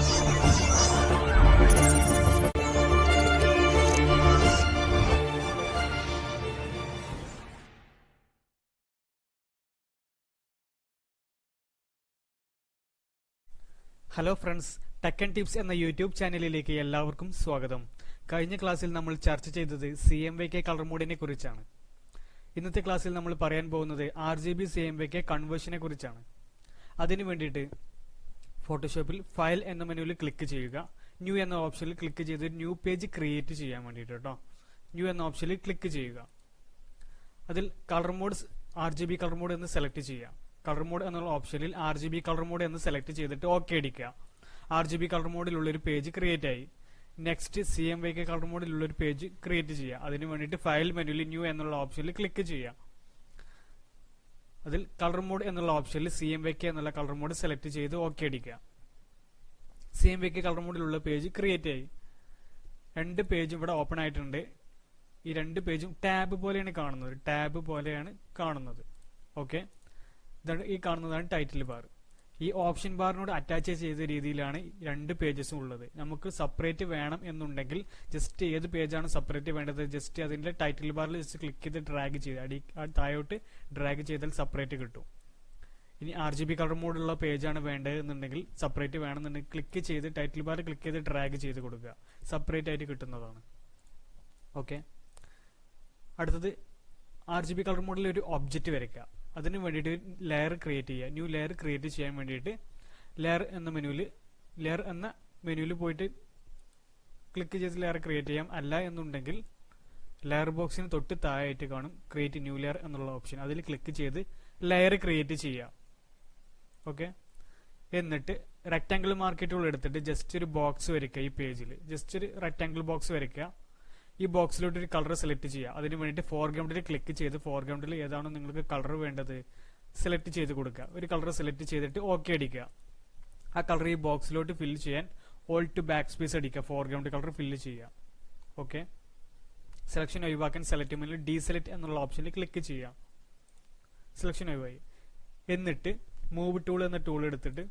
Hello friends, tech and tips എന്ന YouTube ചാനലിലേക്ക് എല്ലാവർക്കും സ്വാഗതം. കഴിഞ്ഞ ക്ലാസ്സിൽ നമ്മൾ ചർച്ച ചെയ്തത് CMYK കളർ മോഡിനെ കുറിച്ചാണ്. ഇന്നത്തെ ക്ലാസ്സിൽ നമ്മൾ പറയാൻ പോകുന്നത് RGB CMYK കൺവേർഷനെ കുറിച്ചാണ്. അതിനു വേണ്ടിയിട്ട് ഫോട്ടോഷോപ്പിൽ ഫയൽ എന്ന മെനുവിൽ ക്ലിക്ക് ചെയ്യുക. ന്യൂ എന്ന ഓപ്ഷനിൽ ക്ലിക്ക് ചെയ്ത് ന്യൂ പേജ് ക്രിയേറ്റ് ചെയ്യാൻ വേണ്ടിയിട്ട് കേട്ടോ. ന്യൂ എന്ന ഓപ്ഷനിൽ ക്ലിക്ക് ചെയ്യുക. അതിൽ colour modes RGB colour mode എന്ന് സെലക്ട് ചെയ്യുക. കളർ മോഡ് എന്നുള്ള ഓപ്ഷനിൽ RGB കളർ മോഡ് എന്ന് സെലക്ട് ചെയ്തിട്ട് ഓക്കെ അടിക്കുക. RGB കളർ മോഡിലുള്ള ഒരു പേജ് ക്രിയേറ്റ് ആയി. നെക്സ്റ്റ് CMYK കളർ മോഡിലുള്ള ഒരു പേജ് ക്രിയേറ്റ് ചെയ്യുക. അതിന് വേണ്ടിയിട്ട് ഫയൽ മെനുവിൽ ന്യൂ എന്നുള്ള ഓപ്ഷനിൽ ക്ലിക്ക് ചെയ്യുക. അതിൽ കളർ മോഡ് എന്നുള്ള ഓപ്ഷനിൽ CMYK എന്നുള്ള കളർ മോഡ് സെലക്ട് ചെയ്ത് ഓക്കെ അടിക്കുക. CMYK കളർ മോഡിലുള്ള പേജ് ക്രിയേറ്റ് ആയി. രണ്ട് പേജും ഇവിടെ ഓപ്പൺ ആയിട്ടുണ്ട്. ഈ രണ്ട് പേജും ടാബ് പോലെയാണ് കാണുന്നത്. ഓക്കെ, ഈ കാണുന്നതാണ് ടൈറ്റിൽ ബാർ. ഈ ഓപ്ഷൻ ബാറിനോട് അറ്റാച്ച് ചെയ്ത രീതിയിലാണ് രണ്ട് പേജസും ഉള്ളത്. നമുക്ക് സെപ്പറേറ്റ് വേണം എന്നുണ്ടെങ്കിൽ ജസ്റ്റ് ഏത് പേജാണ് സെപ്പറേറ്റ് വേണ്ടത്, ജസ്റ്റ് അതിന്റെ ടൈറ്റിൽ ബാറിൽ ജസ്റ്റ് ക്ലിക്ക് ചെയ്ത് ഡ്രാഗ് ചെയ്ത് താഴോട്ട് ഡ്രാഗ് ചെയ്താൽ സെപ്പറേറ്റ് കിട്ടും. ഇനി RGB കളർ മോഡുള്ള പേജാണ് വേണ്ടത് എന്നുണ്ടെങ്കിൽ, സെപ്പറേറ്റ് വേണമെന്നുണ്ടെങ്കിൽ ക്ലിക്ക് ചെയ്ത് ടൈറ്റിൽ ബാറിൽ ക്ലിക്ക് ചെയ്ത് ഡ്രാഗ് ചെയ്ത് കൊടുക്കുക. സെപ്പറേറ്റ് ആയിട്ട് കിട്ടുന്നതാണ്. ഓക്കെ, അടുത്തത് RGB കളർ മോഡിൽ ഒരു ഒബ്ജക്റ്റ് വരയ്ക്കുക. അതിന് വേണ്ടിയിട്ട് ലെയർ ക്രിയേറ്റ് ചെയ്യുക. ന്യൂ ലെയർ ക്രിയേറ്റ് ചെയ്യാൻ വേണ്ടിയിട്ട് ലെയർ എന്ന മെനുവിൽ പോയിട്ട് ക്ലിക്ക് ചെയ്ത് ലെയർ ക്രിയേറ്റ് ചെയ്യാം. അല്ല എന്നുണ്ടെങ്കിൽ ലെയർ ബോക്സിന് തൊട്ട് താഴെയായിട്ട് കാണും ക്രിയേറ്റ് ന്യൂ ലെയർ എന്നുള്ള ഓപ്ഷൻ. അതിൽ ക്ലിക്ക് ചെയ്ത് ലെയർ ക്രിയേറ്റ് ചെയ്യുക. ഓക്കെ, എന്നിട്ട് റെക്ടാംഗിൾ മാർക്ക് ടൂൾ എടുത്തിട്ട് ജസ്റ്റ് ഒരു ബോക്സ് വരയ്ക്കുക. ഈ പേജിൽ ജസ്റ്റ് ഒരു റെക്ടാംഗിൾ ബോക്സ് വരയ്ക്കുക. ഈ ബോക്സിലോട്ട് ഒരു കളർ സെലക്ട് ചെയ്യുക. അതിന് വേണ്ടിയിട്ട് ഫോർഗ്രൗണ്ടിൽ ക്ലിക്ക് ചെയ്ത് ഫോർഗ്രൗണ്ടിൽ ഏതാണോ നിങ്ങൾക്ക് കളർ വേണ്ടത് സെലക്ട് ചെയ്ത് കൊടുക്കുക. ഒരു കളർ സെലക്ട് ചെയ്തിട്ട് ഓക്കെ അടിക്കുക. ആ കളർ ഈ ബോക്സിലോട്ട് ഫില്ല് ചെയ്യാൻ ഓൾട്ട് ബാക്ക് സ്പേസ് അടിക്കുക. ഫോർഗ്രൗണ്ട് കളർ ഫില്ല് ചെയ്യുക. ഓക്കെ, സെലക്ഷൻ ഒഴിവാക്കാൻ സെലക്ട് മെനുവിൽ ഡീസെലക്ട് എന്നുള്ള ഓപ്ഷനിൽ ക്ലിക്ക് ചെയ്യുക. സെലക്ഷൻ ഒഴിവായി. എന്നിട്ട് മൂവ് ടൂൾ എന്ന ടൂൾ എടുത്തിട്ട്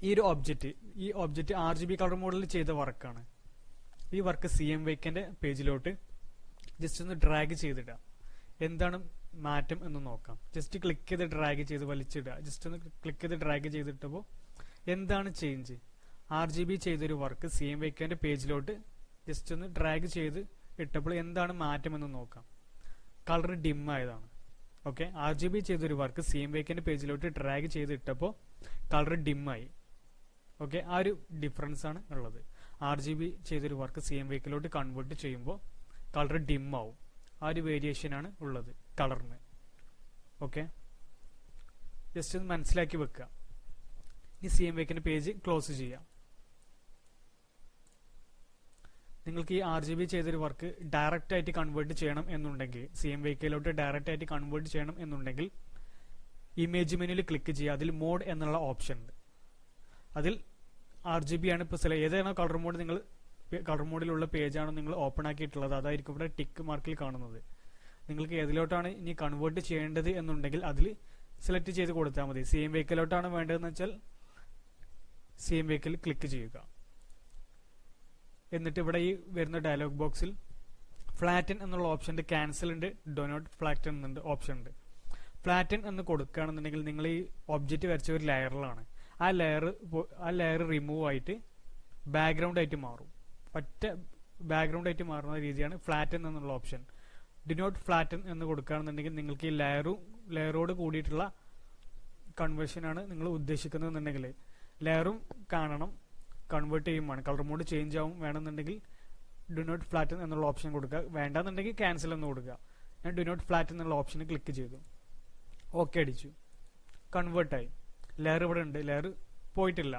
ഈ ഒബ്ജക്റ്റ് RGB കളർ മോഡിൽ ചെയ്ത വർക്കാണ്. ഈ വർക്ക് CMYKന്റെ പേജിലോട്ട് ജസ്റ്റ് ഒന്ന് ഡ്രാഗ് ചെയ്തിടുക. എന്താണ് മാറ്റം എന്ന് നോക്കാം. ജസ്റ്റ് ക്ലിക്ക് ചെയ്ത് ഡ്രാഗ് ചെയ്ത് വലിച്ചിടുക. ജസ്റ്റ് ഒന്ന് ക്ലിക്ക് ചെയ്ത് ഡ്രാഗ് ചെയ്തിട്ടപ്പോൾ എന്താണ് ചേഞ്ച്? RGB ചെയ്തൊരു വർക്ക് CMYKന്റെ പേജിലോട്ട് ജസ്റ്റ് ഒന്ന് ഡ്രാഗ് ചെയ്ത് ഇട്ടപ്പോൾ എന്താണ് മാറ്റം എന്ന് നോക്കാം. കളർ ഡിം ആയതാണ്. ഓക്കെ, RGB ചെയ്തൊരു വർക്ക് CMYKന്റെ പേജിലോട്ട് ഡ്രാഗ് ചെയ്ത് ഇട്ടപ്പോൾ കളർ ഡിം ആയി. ഓക്കെ, ആ ഒരു ഡിഫറൻസ് ആണ് ഉള്ളത്. RGB ചെയ്തൊരു വർക്ക് CMYKലോട്ട് കൺവേർട്ട് ചെയ്യുമ്പോൾ കളർ ഡിം ആവും. ആ ഒരു വേരിയേഷൻ ആണ് ഉള്ളത് കളറിന്. ഓക്കെ, ജസ്റ്റ് ഒന്ന് മനസ്സിലാക്കി വെക്കുക. ഈ CMYKന്റെ പേജ് ക്ലോസ് ചെയ്യാം. നിങ്ങൾക്ക് ഈ RGB ചെയ്തൊരു വർക്ക് ഡയറക്റ്റ് ആയിട്ട് കൺവേർട്ട് ചെയ്യണം എന്നുണ്ടെങ്കിൽ, CMYKലോട്ട് ഡയറക്റ്റ് ആയിട്ട് കൺവേർട്ട് ചെയ്യണം എന്നുണ്ടെങ്കിൽ ഇമേജ് മെനുവിൽ ക്ലിക്ക് ചെയ്യുക. അതിൽ മോഡ് എന്നുള്ള ഓപ്ഷൻ ഉണ്ട്. അതിൽ RGB ആണ് ഇപ്പോൾ ഏതാണോ കളർ മോഡ്, നിങ്ങൾ കളർ മോഡിലുള്ള പേജാണോ നിങ്ങൾ ഓപ്പൺ ആക്കിയിട്ടുള്ളത്, അതായിരിക്കും ഇവിടെ ടിക്ക് മാർക്കിൽ കാണുന്നത്. നിങ്ങൾക്ക് ഏതിലോട്ടാണ് ഇനി കൺവേർട്ട് ചെയ്യേണ്ടത് എന്നുണ്ടെങ്കിൽ അതിൽ സെലക്ട് ചെയ്ത് കൊടുത്താൽ മതി. CMYKലോട്ടാണ് വേണ്ടതെന്ന് വെച്ചാൽ CMYKൽ ക്ലിക്ക് ചെയ്യുക. എന്നിട്ട് ഇവിടെ ഈ വരുന്ന ഡയലോഗ് ബോക്സിൽ ഫ്ലാറ്റൻ എന്നുള്ള ഓപ്ഷൻ ഉണ്ട്, ക്യാൻസൽ ഉണ്ട്, ഡോ നോട്ട് ഫ്ലാറ്റൻ എന്നുണ്ട് ഓപ്ഷൻ ഉണ്ട്. ഫ്ലാറ്റൻ എന്ന് കൊടുക്കുകയാണെന്നുണ്ടെങ്കിൽ നിങ്ങൾ ഈ ഒബ്ജക്റ്റ് വരച്ച ഒരു ലെയറിലാണ്. ആ ലെയർ റിമൂവ് ആയിട്ട് ബാക്ക്ഗ്രൗണ്ട് ആയിട്ട് മാറും. ഒറ്റ ബാക്ക്ഗ്രൗണ്ട് ആയിട്ട് മാറുന്ന രീതിയാണ് ഫ്ലാറ്റൻ എന്നുള്ള ഓപ്ഷൻ. ഡു നോട്ട് ഫ്ലാറ്റൻ എന്ന് കൊടുക്കുകയാണെന്നുണ്ടെങ്കിൽ നിങ്ങൾക്ക് ഈ ലെയറോട് കൂടിയിട്ടുള്ള കൺവേർഷനാണ് നിങ്ങൾ ഉദ്ദേശിക്കുന്നതെന്നുണ്ടെങ്കിൽ ലെയറും കാണണം, കൺവേർട്ട് ചെയ്യുമ്പോൾ കളർ മോഡ് ചേഞ്ച് ആവും. വേണമെന്നുണ്ടെങ്കിൽ ഡു നോട്ട് ഫ്ലാറ്റൻ എന്നുള്ള ഓപ്ഷൻ കൊടുക്കുക. വേണ്ടെന്നുണ്ടെങ്കിൽ ക്യാൻസൽ എന്ന് കൊടുക്കുക. ഞാൻ ഡു നോട്ട് ഫ്ലാറ്റൻ എന്നുള്ള ഓപ്ഷന് ക്ലിക്ക് ചെയ്തു. ഓക്കെ അടിച്ചു. കൺവേർട്ടായി. ലെയർ ഇവിടെ ഉണ്ട്, ലെയർ പോയിട്ടില്ല.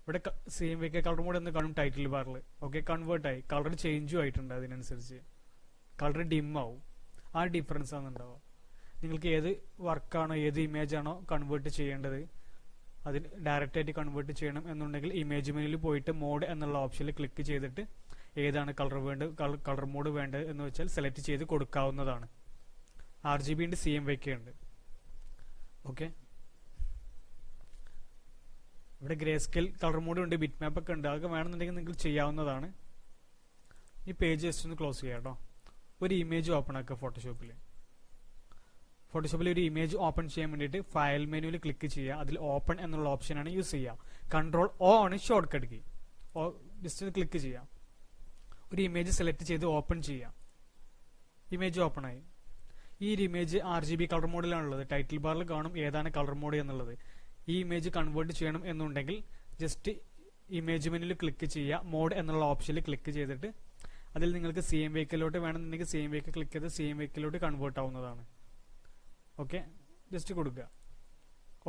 ഇവിടെ CMYK കളർ മോഡ് എന്ന് കാണും ടൈറ്റിൽ ബാറിൽ. ഓക്കെ, കൺവേർട്ടായി. കളർ ചേഞ്ചും ആയിട്ടുണ്ട്. അതിനനുസരിച്ച് കളർ ഡിം ആവും. ആ ഡിഫറൻസ് ആണ് ഉണ്ടാവുക. നിങ്ങൾക്ക് ഏത് വർക്കാണോ ഏത് ഇമേജ് ആണോ കൺവേർട്ട് ചെയ്യേണ്ടത് അതിൽ ഡയറക്റ്റ് ആയിട്ട് കൺവേർട്ട് ചെയ്യണം എന്നുണ്ടെങ്കിൽ ഇമേജ് മെനുവിൽ പോയിട്ട് മോഡ് എന്നുള്ള ഓപ്ഷനിൽ ക്ലിക്ക് ചെയ്തിട്ട് ഏതാണ് കളർ മോഡ് വേണ്ടത് എന്ന് വെച്ചാൽ സെലക്ട് ചെയ്ത് കൊടുക്കാവുന്നതാണ്. RGB ഉണ്ട്, CMYK ഉണ്ട്. ഓക്കെ, ഇവിടെ ഗ്രേ സ്കെയിൽ കളർ മോഡ് ഉണ്ട്, ബിറ്റ് മാപ്പ് ഒക്കെ ഉണ്ട്. അതൊക്കെ വേണമെന്നുണ്ടെങ്കിൽ നിങ്ങൾക്ക് ചെയ്യാവുന്നതാണ്. ഈ പേജ് ജസ്റ്റ് ഒന്ന് ക്ലോസ് ചെയ്യാം കേട്ടോ. ഒരു ഇമേജ് ഓപ്പൺ ആക്കുക ഫോട്ടോഷോപ്പിൽ. ഒരു ഇമേജ് ഓപ്പൺ ചെയ്യാൻ വേണ്ടിയിട്ട് ഫയൽ മെനുവിൽ ക്ലിക്ക് ചെയ്യുക. അതിൽ ഓപ്പൺ എന്നുള്ള ഓപ്ഷനാണ് യൂസ് ചെയ്യുക. കൺട്രോൾ O ആണ് shortcut key. Just click ചെയ്യാം. ഒരു ഇമേജ് സെലക്ട് ചെയ്ത് ഓപ്പൺ ചെയ്യാം. ഇമേജ് ഓപ്പൺ ആയി. ഈ ഒരു ഇമേജ് RGB കളർ മോഡിലാണുള്ളത്. ടൈറ്റിൽ ബാറിൽ കാണും ഏതാണ് കളർ മോഡ് എന്നുള്ളത്. ഈ ഇമേജ് കൺവേർട്ട് ചെയ്യണം എന്നുണ്ടെങ്കിൽ ജസ്റ്റ് ഇമേജ് മെനുവിൽ ക്ലിക്ക് ചെയ്യുക. മോഡ് എന്നുള്ള ഓപ്ഷനിൽ ക്ലിക്ക് ചെയ്തിട്ട് അതിൽ നിങ്ങൾക്ക് CMYKലോട്ട് വേണമെന്നുണ്ടെങ്കിൽ CMYK ക്ലിക്ക് ചെയ്ത് CMYKലോട്ട് കൺവേർട്ട് ആവുന്നതാണ്. ഓക്കെ, ജസ്റ്റ് കൊടുക്കുക.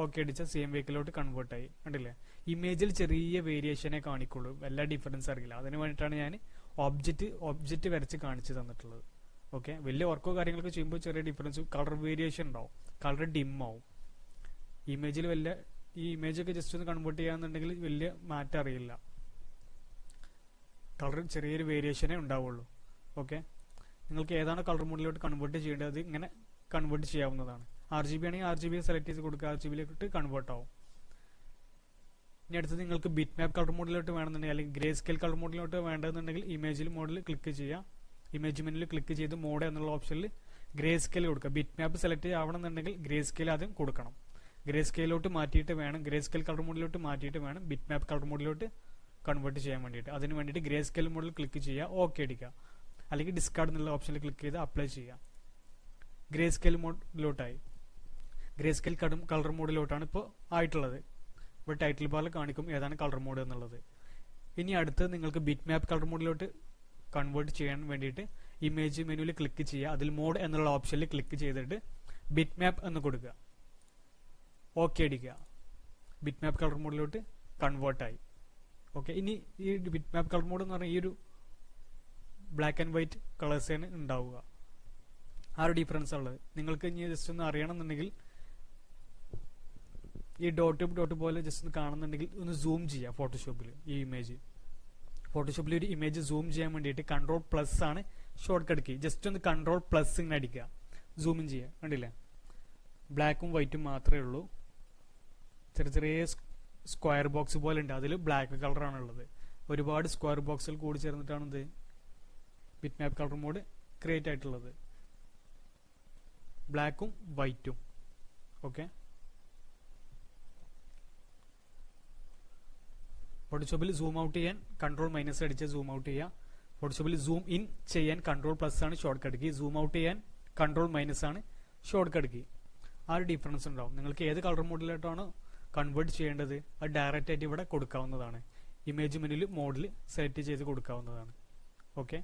ഓക്കെ അടിച്ചാൽ CMYKലോട്ട് കൺവേർട്ട് ആയി. കണ്ടില്ലേ, ഇമേജിൽ ചെറിയ വേരിയേഷനെ കാണിക്കുള്ളൂ, വല്ല ഡിഫറൻസ് അറിയില്ല. അതിന് വേണ്ടിയിട്ടാണ് ഞാൻ ഒബ്ജക്റ്റ് വരച്ച് കാണിച്ചു തന്നിട്ടുള്ളത്. ഓക്കെ, വലിയ വർക്കോ കാര്യങ്ങളൊക്കെ ചെയ്യുമ്പോൾ ചെറിയ ഡിഫറൻസ്, കളർ വേരിയേഷൻ ഉണ്ടാവും, കളർ ഡിം ആവും. ഇമേജിൽ ഈ ഇമേജൊക്കെ ജസ്റ്റ് ഒന്ന് കൺവേർട്ട് ചെയ്യാന്നുണ്ടെങ്കിൽ വലിയ മാറ്റം അറിയില്ല, കളർ ചെറിയൊരു വേരിയേഷനേ ഉണ്ടാവുള്ളൂ. ഓക്കെ, നിങ്ങൾക്ക് ഏതാണ് കളർ മോഡിലോട്ട് കൺവേർട്ട് ചെയ്യേണ്ടത് അത് ഇങ്ങനെ കൺവേർട്ട് ചെയ്യാവുന്നതാണ്. RGB ആണെങ്കിൽ RGB സെലക്ട് ചെയ്ത് കൊടുക്കുക, RGBയിലോട്ട് കൺവേർട്ട് ആവും. ഇനി അടുത്തത് നിങ്ങൾക്ക് ബിറ്റ് മാപ്പ് കളർ മോഡിലോട്ട് വേണമെന്നുണ്ടെങ്കിൽ അല്ലെങ്കിൽ ഗ്രേ സ്കെയിൽ കളർ മോഡിലോട്ട് വേണ്ടതെന്നുണ്ടെങ്കിൽ ഇമേജിൽ മോഡിൽ ക്ലിക്ക് ചെയ്യുക. ഇമേജ് മെനുവിൽ ക്ലിക്ക് ചെയ്ത് മോഡ് എന്നുള്ള ഓപ്ഷനിൽ ഗ്രേ സ്കെയിൽ കൊടുക്കുക. ബിറ്റ് മാപ്പ് സെലക്ട് ആവണമെന്നുണ്ടെങ്കിൽ ഗ്രേ സ്കെയിൽ ആദ്യം കൊടുക്കണം. ഗ്രേ സ്കെയിലോട്ട് മാറ്റിയിട്ട് വേണം, ഗ്രേ സ്കെയിൽ കളർ മോഡിലോട്ട് മാറ്റിയിട്ട് വേണം ബിറ്റ് മാപ്പ് കളർ മോഡിലോട്ട് കൺവേർട്ട് ചെയ്യാൻ വേണ്ടിയിട്ട്. അതിന് വേണ്ടിയിട്ട് ഗ്രേ സ്കെയിൽ മോഡിൽ ക്ലിക്ക് ചെയ്യുക, ഓക്കെ അടിക്കുക. അല്ലെങ്കിൽ ഡിസ്കാർഡ് എന്നുള്ള ഓപ്ഷനിൽ ക്ലിക്ക് ചെയ്ത് അപ്ലൈ ചെയ്യുക. ഗ്രേ സ്കെയിൽ മോഡിലോട്ടായി. ഗ്രേ സ്കെയിൽ കളർ മോഡിലോട്ടാണ് ഇപ്പോൾ ആയിട്ടുള്ളത്. ഇപ്പോൾ ടൈറ്റിൽ ബാറിൽ കാണിക്കും ഏതാണ് കളർ മോഡ് എന്നുള്ളത്. ഇനി അടുത്ത് നിങ്ങൾക്ക് ബിറ്റ് മാപ്പ് കളർ മോഡിലോട്ട് കൺവേർട്ട് ചെയ്യാൻ വേണ്ടിയിട്ട് ഇമേജ് മെനുവിൽ ക്ലിക്ക് ചെയ്യുക. അതിൽ മോഡ് എന്നുള്ള ഓപ്ഷനിൽ ക്ലിക്ക് ചെയ്തിട്ട് ബിറ്റ് മാപ്പ് എന്ന് കൊടുക്കുക, ഓക്കെ അടിക്കുക. ബിറ്റ് മാപ്പ് കളർ മോഡിലോട്ട് കൺവേർട്ടായി. ഓക്കെ, ഇനി ഈ ബിറ്റ് മാപ്പ് കളർ മോഡ് എന്ന് പറഞ്ഞാൽ ഈ ഒരു ബ്ലാക്ക് ആൻഡ് വൈറ്റ് കളേഴ്സാണ് ഉണ്ടാവുക. ആ ഒരു ഡിഫറൻസ് ഉള്ളത് നിങ്ങൾക്ക് ഇനി ജസ്റ്റ് ഒന്ന് അറിയണമെന്നുണ്ടെങ്കിൽ ഈ ഡോട്ട് പോലെ ജസ്റ്റ് ഒന്ന് കാണുന്നുണ്ടെങ്കിൽ ഒന്ന് സൂം ചെയ്യുക ഫോട്ടോഷോപ്പിൽ. ഈ ഇമേജ് ഫോട്ടോഷോപ്പിൽ ഒരു ഇമേജ് സൂം ചെയ്യാൻ വേണ്ടിയിട്ട് Ctrl+ ആണ് ഷോർട്ട് കട്ട് കീ. ജസ്റ്റ് ഒന്ന് Ctrl+ ഇങ്ങനെ അടിക്കുക, സൂമിൻ ചെയ്യുക. കണ്ടില്ലേ, ബ്ലാക്കും വൈറ്റും മാത്രമേ ഉള്ളൂ. ചെറിയ സ്ക്വയർ ബോക്സ് പോലെ ഉണ്ട്, അതിൽ ബ്ലാക്ക് കളറാണ് ഉള്ളത്. ഒരുപാട് സ്ക്വയർ ബോക്സുകൾ കൂടി ചേർന്നിട്ടാണ് ഇത് bitmap colour mode create ആയിട്ടുള്ളത്, ബ്ലാക്കും വൈറ്റും. ഓക്കെ, ഫോട്ടോഷോപ്പിൽ സൂം ഔട്ട് ചെയ്യാൻ Ctrl- അടിച്ച് സൂം ഔട്ട് ചെയ്യുക. ഫോട്ടോഷോപ്പിൽ സൂം ഇൻ ചെയ്യാൻ Ctrl+ ആണ് shortcut key, zoom out ചെയ്യാൻ Ctrl- ആണ് ഷോർട്ട് കട്ട് കീ. ആ ഒരു ഡിഫറൻസ് ഉണ്ടാവും. നിങ്ങൾക്ക് ഏത് കളർ മോഡിലോട്ടാണ് കൺവേർട്ട് ചെയ്യേണ്ടത് അത് ഡയറക്റ്റ് ആയിട്ട് ഇവിടെ കൊടുക്കാവുന്നതാണ്. ഇമേജ് മെനുവിൽ മോഡിൽ സെലക്ട് ചെയ്ത് കൊടുക്കാവുന്നതാണ്. ഓക്കെ,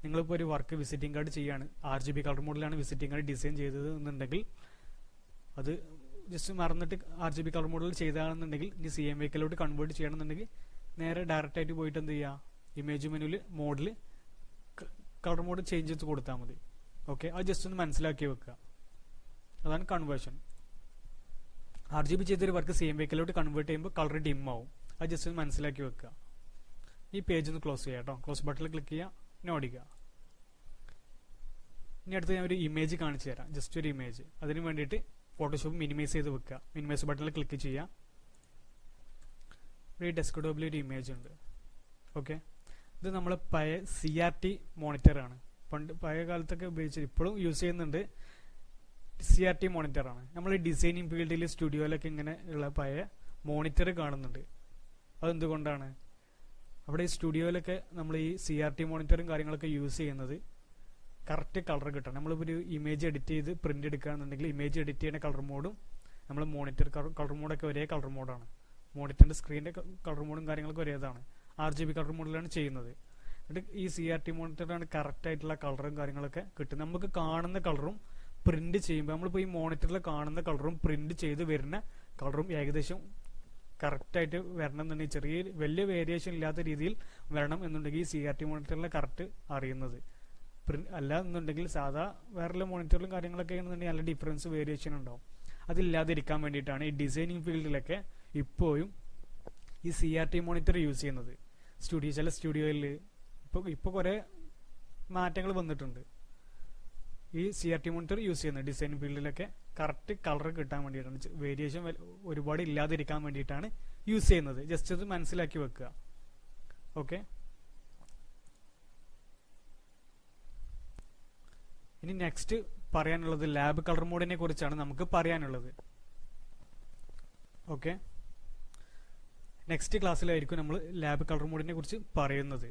നിങ്ങളിപ്പോൾ ഒരു വർക്ക് വിസിറ്റിംഗ് കാർഡ് ചെയ്യാണ്, RGB കളർ മോഡിലാണ് വിസിറ്റിംഗ് കാർഡ് ഡിസൈൻ ചെയ്തത് എന്നുണ്ടെങ്കിൽ അത് ജസ്റ്റ് മറന്നിട്ട് RGB കളർ മോഡിൽ ചെയ്താണെന്നുണ്ടെങ്കിൽ ഇനി CMYKലോട്ട് കൺവേർട്ട് ചെയ്യണമെന്നുണ്ടെങ്കിൽ നേരെ ഡയറക്റ്റ് ആയിട്ട് പോയിട്ട് എന്ത് ചെയ്യുക, ഇമേജ് മെനുവിൽ മോഡിൽ കളർ മോഡ് ചേഞ്ച് ചെയ്ത് കൊടുത്താൽ മതി. ഓക്കെ, അത് ജസ്റ്റ് ഒന്ന് മനസ്സിലാക്കി വെക്കുക. അതാണ് കൺവേർഷൻ. RGB ചെയ്തൊരു വർക്ക് CMYKലോട്ട് കൺവേർട്ട് ചെയ്യുമ്പോൾ കളർ ഡിം ആവും. അത് ജസ്റ്റ് ഒന്ന് മനസ്സിലാക്കി വെക്കുക. ഈ പേജ് ഒന്ന് ക്ലോസ് ചെയ്യാം കേട്ടോ. ക്ലോസ് ബട്ടണിൽ ക്ലിക്ക് ചെയ്യുക, നോ അടിക്കുക. ഇനി അടുത്ത് ഞാൻ ഒരു ഇമേജ് കാണിച്ചു തരാം, ജസ്റ്റ് ഒരു ഇമേജ്. അതിന് വേണ്ടിയിട്ട് ഫോട്ടോഷോപ്പ് മിനിമൈസ് ചെയ്ത് വെക്കുക. മിനിമൈസ് ബട്ടണിൽ ക്ലിക്ക് ചെയ്യുക. ഈ ഡെസ്ക്ടോപ്പിൽ ഒരു ഇമേജ് ഉണ്ട്. ഓക്കെ, ഇത് നമ്മൾ പഴയ CRT മോണിറ്ററാണ്. പഴയ കാലത്തൊക്കെ ഉപയോഗിച്ചത് ഇപ്പോഴും യൂസ് ചെയ്യുന്നുണ്ട്. CRT മോണിറ്ററാണ്. നമ്മൾ ഡിസൈനിങ് ഫീൽഡിൽ സ്റ്റുഡിയോയിലൊക്കെ ഇങ്ങനെ ഉള്ള പഴയ മോണിറ്റർ കാണുന്നുണ്ട്. അതെന്തുകൊണ്ടാണ്? അവിടെ ഈ സ്റ്റുഡിയോയിലൊക്കെ നമ്മൾ ഈ CRT മോണിറ്ററും കാര്യങ്ങളൊക്കെ യൂസ് ചെയ്യുന്നത് കറക്റ്റ് കളർ കിട്ടണം. നമ്മളിപ്പോൾ ഒരു ഇമേജ് എഡിറ്റ് ചെയ്ത് പ്രിന്റ് എടുക്കുകയാണെന്നുണ്ടെങ്കിൽ ഇമേജ് എഡിറ്റ് ചെയ്യുന്ന കളർ മോഡും നമ്മൾ മോണിറ്റർ കളർ മോഡൊക്കെ ഒരേ കളർ മോഡാണ്. മോണിറ്ററിന്റെ സ്ക്രീനിന്റെ കളർ മോഡും കാര്യങ്ങളൊക്കെ ഒരേതാണ്. RGB കളർ മോഡിലാണ് ചെയ്യുന്നത്. എന്നിട്ട് ഈ CRT മോണിറ്ററാണ് കറക്റ്റ് ആയിട്ടുള്ള കളറും കാര്യങ്ങളൊക്കെ കിട്ടുന്നത്. നമുക്ക് കാണുന്ന കളറും പ്രിന്റ് ചെയ്യുമ്പോൾ നമ്മളിപ്പോൾ ഈ മോണിറ്ററിൽ കാണുന്ന കളറും പ്രിന്റ് ചെയ്ത് വരുന്ന കളറും ഏകദേശം കറക്റ്റായിട്ട് വരണം എന്നുണ്ടെങ്കിൽ ചെറിയ വലിയ വേരിയേഷൻ ഇല്ലാത്ത രീതിയിൽ വരണം എന്നുണ്ടെങ്കിൽ ഈ CRT മോണിറ്ററിൽ കറക്റ്റ് അറിയുന്നത്. അല്ല എന്നുണ്ടെങ്കിൽ സാധാ വേറെ മോണിറ്ററിലും കാര്യങ്ങളൊക്കെ ആണെന്നുണ്ടെങ്കിൽ നല്ല ഡിഫറൻസ് വേരിയേഷൻ ഉണ്ടാവും. അതില്ലാതിരിക്കാൻ വേണ്ടിയിട്ടാണ് ഈ ഡിസൈനിങ് ഫീൽഡിലൊക്കെ ഇപ്പോഴും ഈ CRT മോണിറ്റർ യൂസ് ചെയ്യുന്നത്. ചില സ്റ്റുഡിയോയിൽ ഇപ്പോൾ കുറേ മാറ്റങ്ങൾ വന്നിട്ടുണ്ട്. ഈ CRT മോണിറ്റർ യൂസ് ചെയ്യുന്നത് ഡിസൈൻ ഫീൽഡിലൊക്കെ കറക്റ്റ് കളർ കിട്ടാൻ വേണ്ടിയിട്ടാണ്, വേരിയേഷൻ ഒരുപാട് ഇല്ലാതിരിക്കാൻ വേണ്ടിയിട്ടാണ് യൂസ് ചെയ്യുന്നത്. ജസ്റ്റ് അത് മനസ്സിലാക്കി വെക്കുക. ഓക്കെ, ഇനി നെക്സ്റ്റ് പറയാനുള്ളത് ലാബ് കളർ മോഡിനെ കുറിച്ചാണ് നമുക്ക് പറയാനുള്ളത്. ഓക്കെ, നെക്സ്റ്റ് ക്ലാസ്സിലായിരിക്കും നമ്മൾ ലാബ് കളർ മോഡിനെ കുറിച്ച് പറയുന്നത്.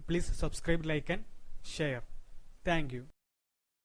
Please subscribe, like and share. Thank you.